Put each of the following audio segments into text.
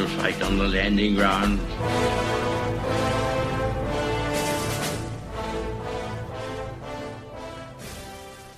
to fight on the landing ground.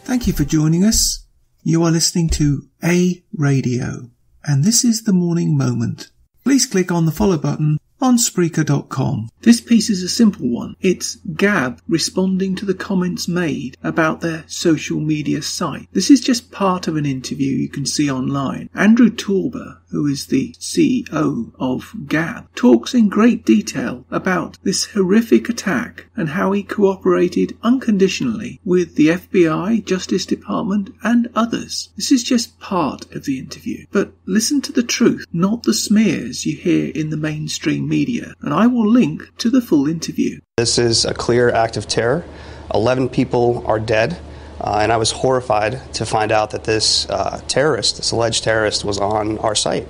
Thank you for joining us. You are listening to A Radio, and this is the Morning Moment. Please click on the follow button on Spreaker.com. This piece is a simple one. It's GAB responding to the comments made about their social media site. This is just part of an interview you can see online. Andrew Torber, who is the CEO of GAB, talks in great detail about this horrific attack and how he cooperated unconditionally with the FBI, Justice Department and others. This is just part of the interview. But listen to the truth, not the smears you hear in the mainstream media, and I will link to the full interview. This is a clear act of terror. 11 people are dead, and I was horrified to find out that this this alleged terrorist, was on our site.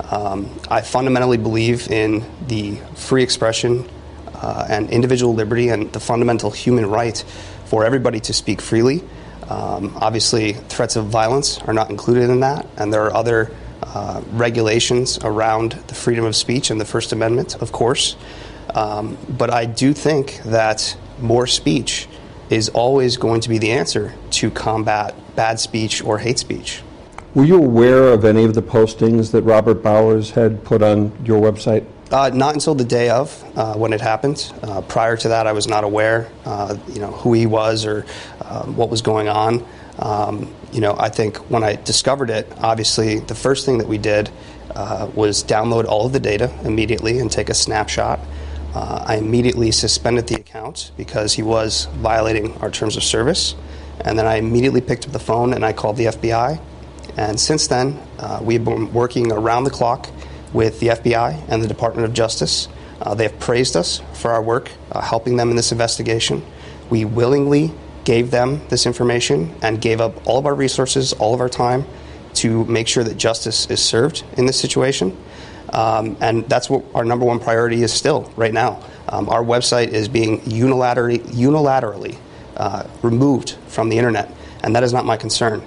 I fundamentally believe in the free expression and individual liberty and the fundamental human right for everybody to speak freely. Obviously, threats of violence are not included in that, and there are other regulations around the freedom of speech and the First Amendment, of course. But I do think that more speech is always going to be the answer to combat bad speech or hate speech. Were you aware of any of the postings that Robert Bowers had put on your website? Not until the day of when it happened. Prior to that, I was not aware, who he was or what was going on. I think when I discovered it, obviously the first thing that we did was download all of the data immediately and take a snapshot. I immediately suspended the account because he was violating our terms of service. And then I immediately picked up the phone and I called the FBI. And since then, we've been working around the clock with the FBI and the Department of Justice. They have praised us for our work, helping them in this investigation. We willingly gave them this information and gave up all of our resources, all of our time to make sure that justice is served in this situation. And that's what our number one priority is still right now. Our website is being unilaterally removed from the internet, and that is not my concern.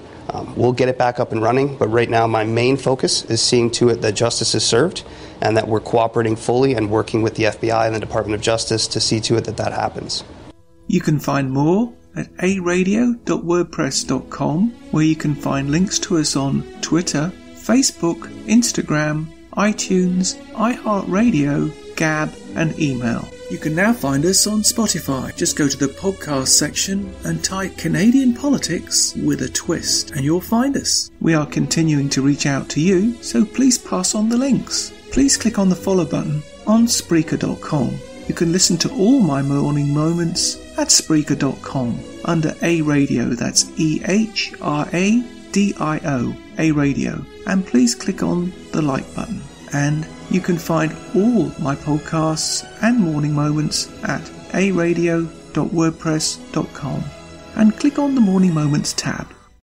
We'll get it back up and running, but right now my main focus is seeing to it that justice is served and that we're cooperating fully and working with the FBI and the Department of Justice to see to it that that happens. You can find more at aradio.wordpress.com, where you can find links to us on Twitter, Facebook, Instagram, iTunes, iHeartRadio, GAB and email. You can now find us on Spotify. Just go to the podcast section and type Canadian Politics with a Twist and you'll find us. We are continuing to reach out to you, so please pass on the links. Please click on the follow button on Spreaker.com. You can listen to all my morning moments at Spreaker.com under A Radio, that's EHRADIO, A Radio, and please click on the like button. And you can find all my podcasts and morning moments at aradio.wordpress.com and click on the Morning Moments tab.